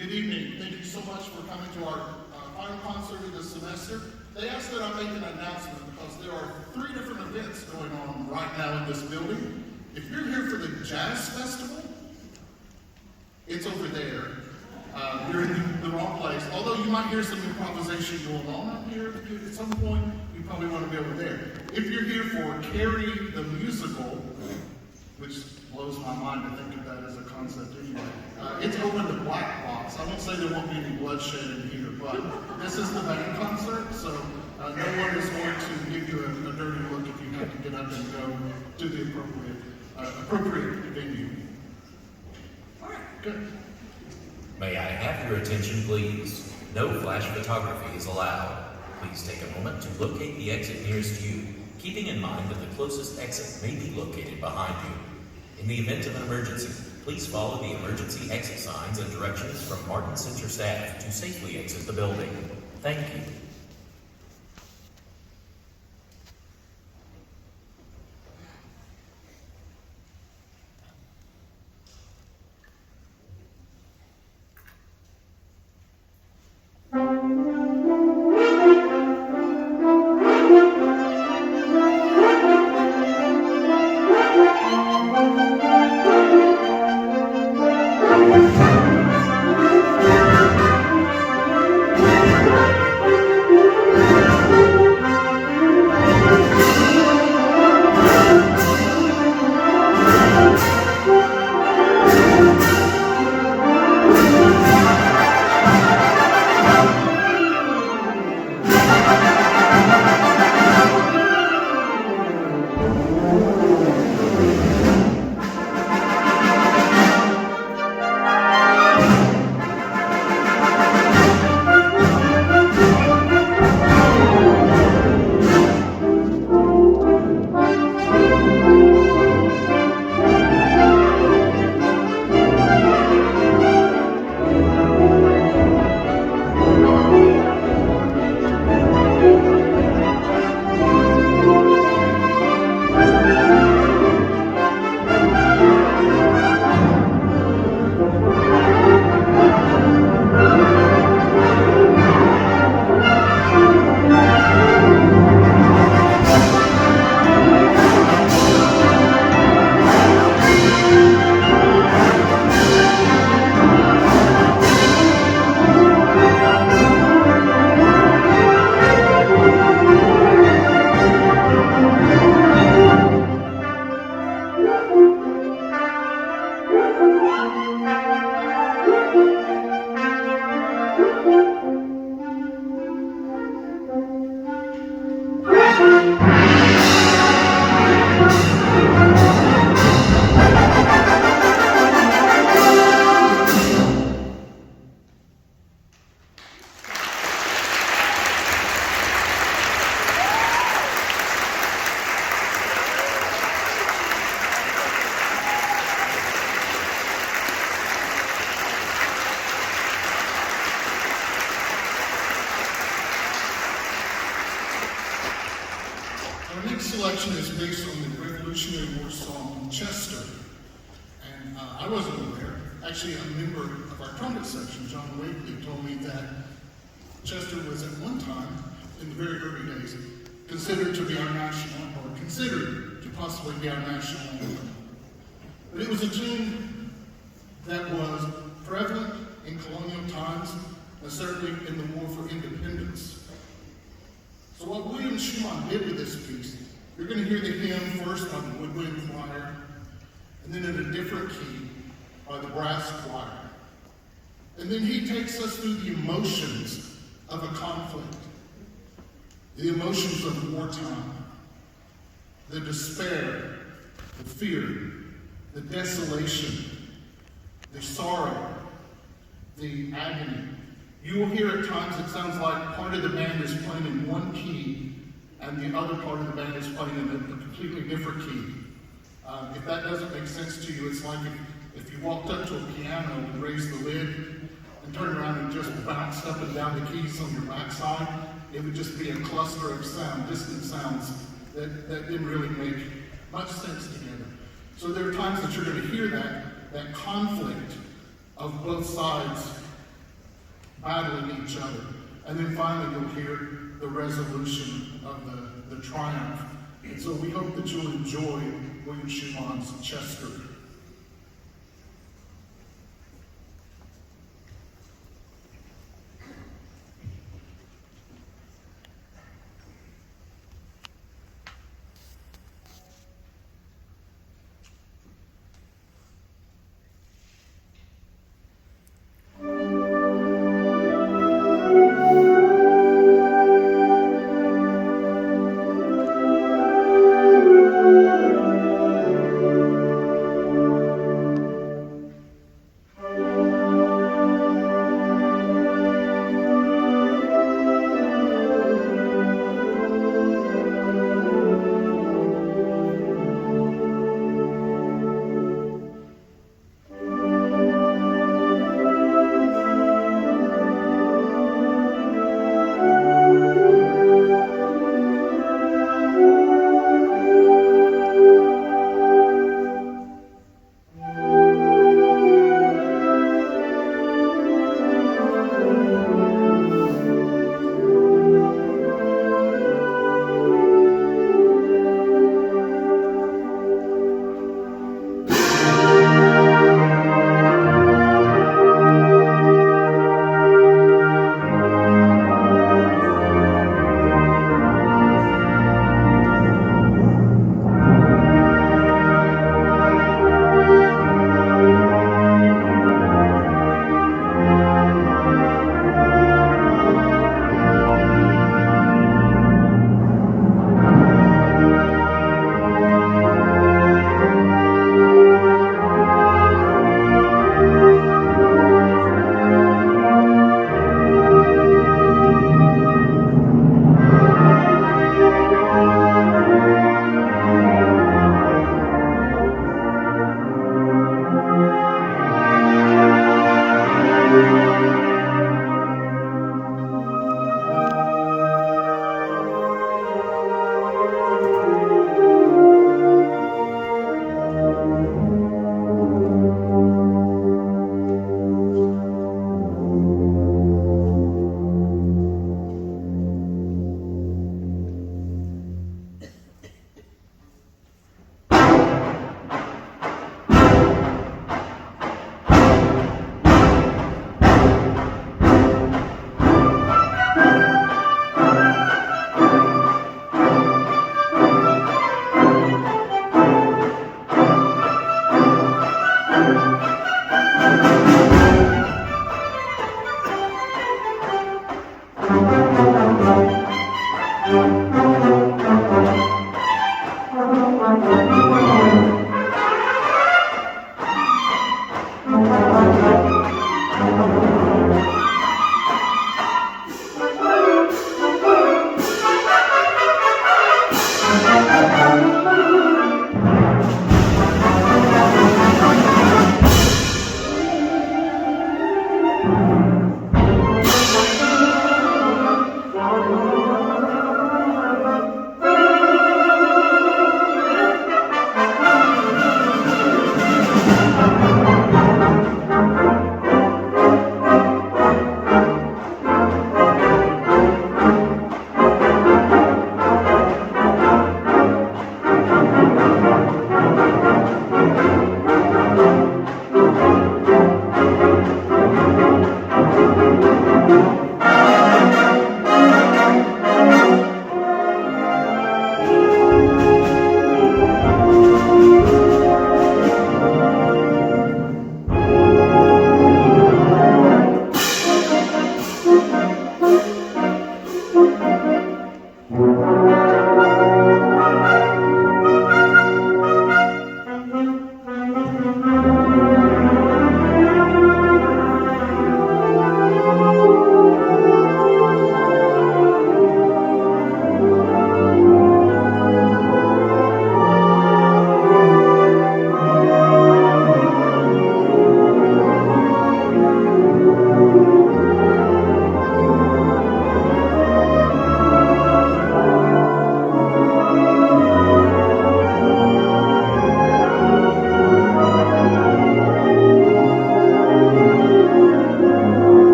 Good evening. Thank you so much for coming to our final concert of the semester. They asked that I make an announcement because there are 3 different events going on right now in this building. If you're here for the Jazz Festival, it's over there. You're in the wrong place. Although you might hear some improvisation going on up here at some point, you probably want to be over there. If you're here for Carrie the Musical, which blows my mind to think of that as a concept anyway, it's over in the black box. I won't say there won't be any bloodshed in here, but this is the band concert, so no one is going to give you a dirty look if you have to get up and go to the appropriate venue. All right, good. May I have your attention, please? No flash photography is allowed. Please take a moment to locate the exit nearest you, keeping in mind that the closest exit may be located behind you. In the event of an emergency, please follow the emergency exit signs and directions from Martin Center staff to safely exit the building. Thank you. Selection is based on the Revolutionary War song Chester. And I wasn't aware. Actually, a member of our trumpet section, John Wakely, told me that Chester was at one time, in the very early days, considered to be our national, or considered to possibly be our national anthem. But it was a tune that was prevalent in colonial times, and certainly in the War for Independence. So what William Schumann did with this piece, you're going to hear the hymn first by the woodwind choir, and then in a different key by the brass choir. And then he takes us through the emotions of a conflict, the emotions of wartime, the despair, the fear, the desolation, the sorrow, the agony. You will hear at times it sounds like part of the band is playing in one key and the other part of the band is playing in a completely different key. If that doesn't make sense to you, it's like if you walked up to a piano and raised the lid and turned around and just bounced up and down the keys on your backside, it would just be a cluster of sound, distant sounds that didn't really make much sense together. So there are times that you're going to hear that conflict of both sides battling each other. And then finally you'll hear the resolution of the triumph. And so we hope that you'll enjoy William Schumann's Chester.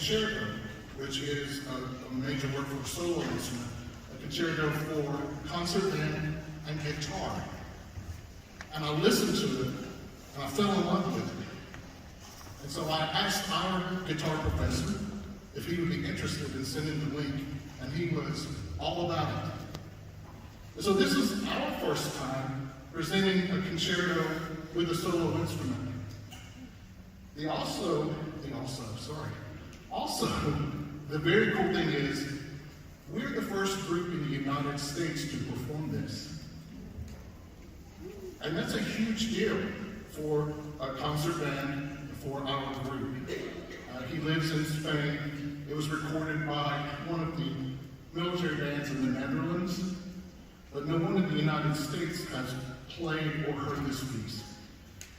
concerto, which is a major work for a solo instrument, a concerto for concert band and guitar. And I listened to it, and I fell in love with it. And so I asked our guitar professor if he would be interested in sending the link, and he was all about it. And so this is our first time presenting a concerto with a solo instrument. Also, the very cool thing is, we're the first group in the United States to perform this. And that's a huge deal for a concert band, for our group. He lives in Spain. It was recorded by one of the military bands in the Netherlands, but no one in the United States has played or heard this piece.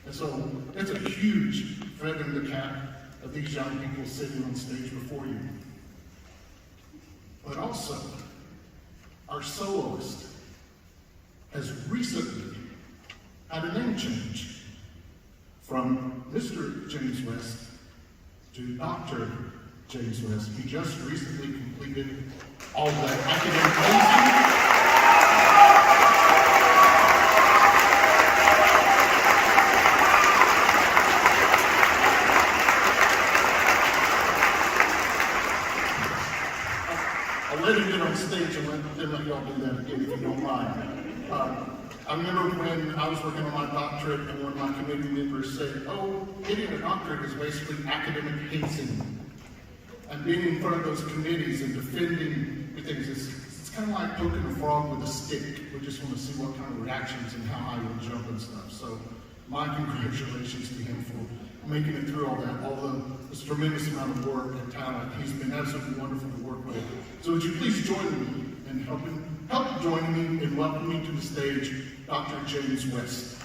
And so it's a huge feather in the cap of these young people sitting on stage before you. But also, our soloist has recently had a name change from Mr. James West to Dr. James West. He just recently completed all that academic training. I'll let him get on stage and let y'all do that again if you don't mind. I remember when I was working on my doctorate and one of my committee members said, oh, getting a doctorate is basically academic hazing. And being in front of those committees and defending things, it's kind of like poking a frog with a stick. We just want to see what kind of reactions and how high you'll jump and stuff. So my congratulations to him for making it through all that, although this tremendous amount of work and talent. He's been absolutely wonderful to work with. So would you please join me in help join me in welcoming to the stage Dr. James West.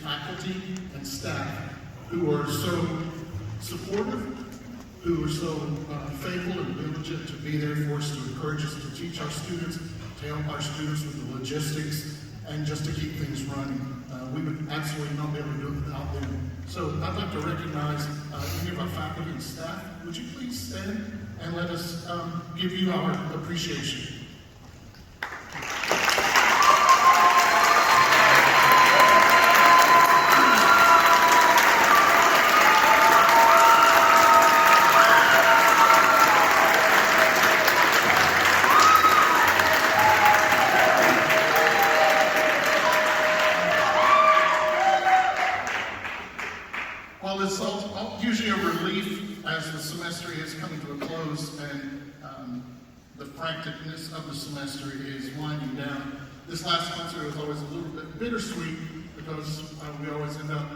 faculty and staff who are so supportive, who are so faithful and diligent to be there for us, to encourage us, to teach our students, to help our students with the logistics, and just to keep things running. We would absolutely not be able to do it without them. So I'd like to recognize any of our faculty and staff. Would you please stand and let us give you our appreciation. Well, it's usually a relief as the semester is coming to a close and the franticness of the semester is winding down. This last concert was always a little bit bittersweet because we always end up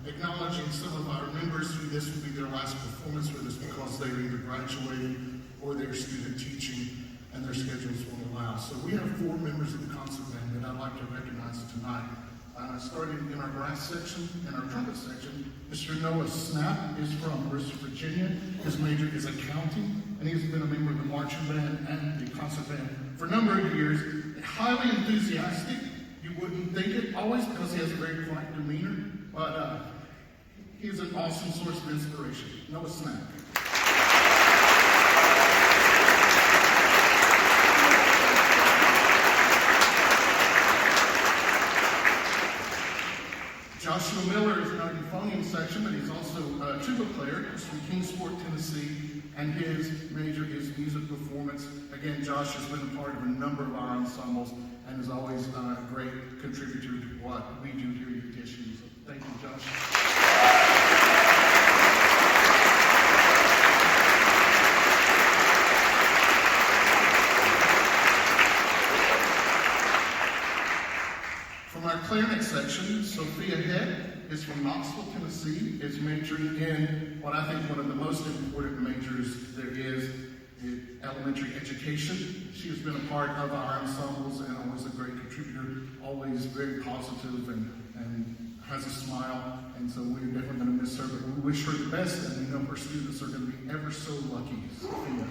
acknowledging some of our members who this will be their last performance with us because they're either graduating or they're student teaching and their schedules won't allow. So we have 4 members of the concert band that I'd like to recognize tonight. Starting in our brass section and our trumpet section, Mr. Noah Snap is from Bristol, Virginia. His major is accounting, and he's been a member of the marching band and the concert band for a number of years. Highly enthusiastic. You wouldn't think it always because he has a very quiet demeanor, but he's an awesome source of inspiration. Noah Snap. Joshua Miller is in our euphonium section, but he's also a tuba player. He's from Kingsport, Tennessee, and his major is music performance. Again, Josh has been a part of a number of our ensembles and is always a great contributor to what we do here at UTSU. So thank you, Josh. From our clarinet section, Sophia Head is from Knoxville, Tennessee, is majoring in what I think one of the most important majors there is elementary education. She has been a part of our ensembles and always a great contributor, always very positive and has a smile. And so we're definitely going to miss her, but we wish her the best, and we know her students are going to be ever so lucky. Sophia.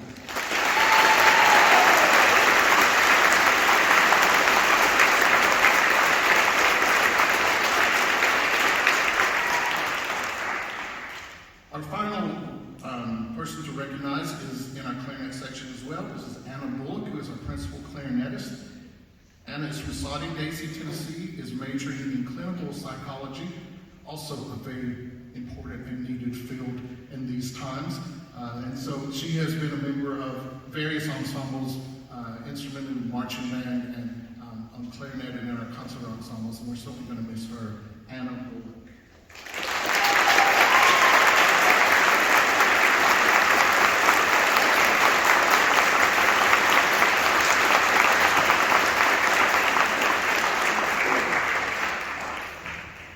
Our final person to recognize is in our clarinet section as well. This is Anna Bullock, who is our principal clarinetist. Anna is from Saudi, Daisy, Tennessee, is majoring in clinical psychology, also a very important and needed field in these times. And so she has been a member of various ensembles, instrumental marching band, and on clarinet and in our concert ensembles, and we're certainly going to miss her, Anna Bullock.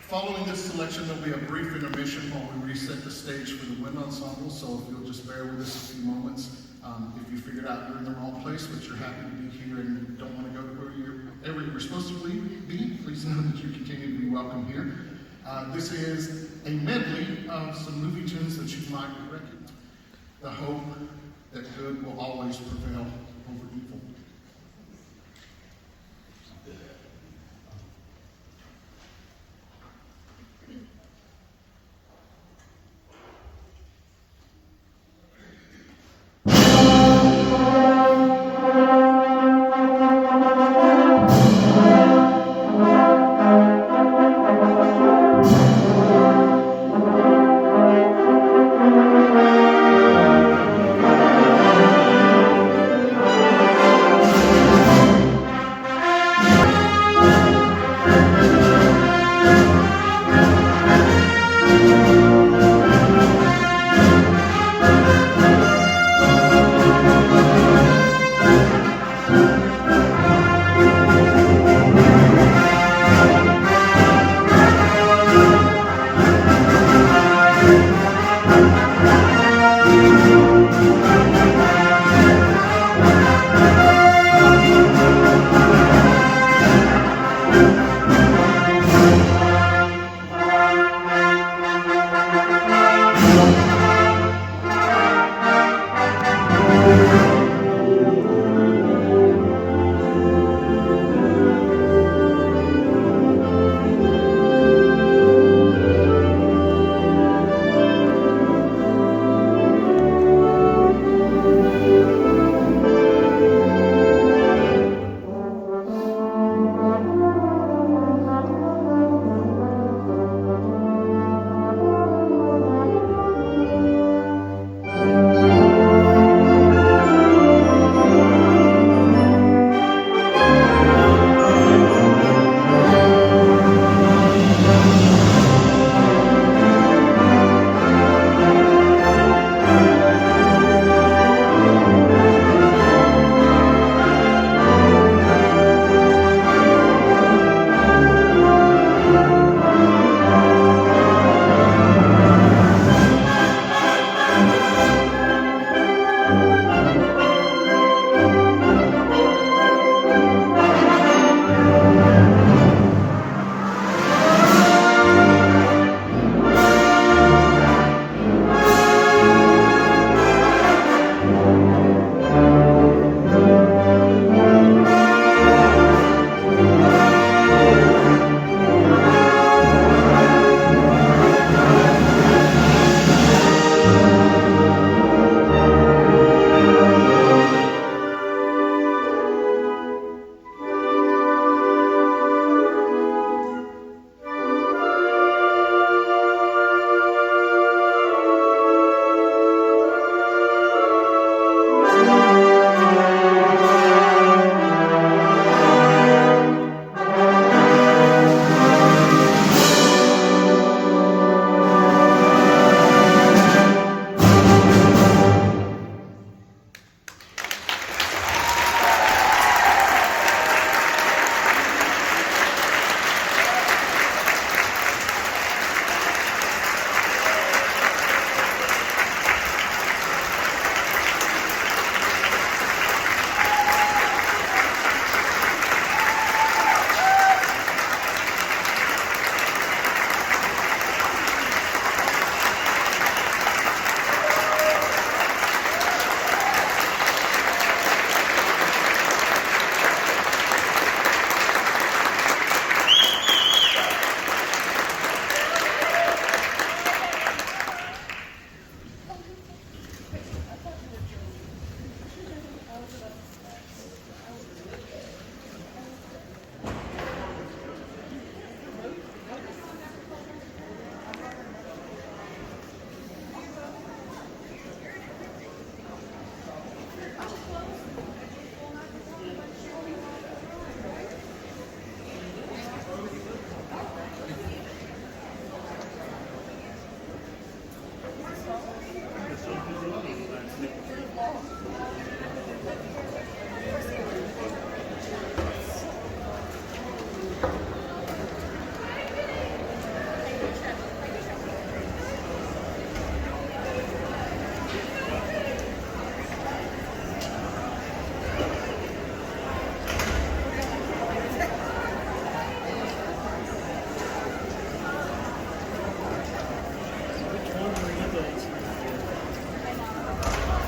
Following this selection, there'll be a brief intermission while we reset the stage for the wind ensemble, so if you'll just bear with us a few moments. If you figured out you're in the wrong place, but you're happy to be here and don't want to go to where you're supposed to be, please know that you continue to be welcome here. This is a medley of some movie tunes that you might recognize. The hope that good will always prevail over evil.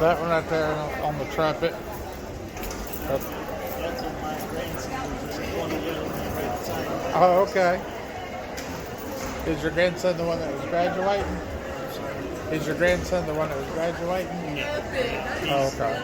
That one right there on the trumpet. That's in my grandson's. There's one of them right beside me. Oh, okay. Is your grandson the one that was graduating? I'm sorry. Is your grandson the one that was graduating? Yeah. Oh, okay.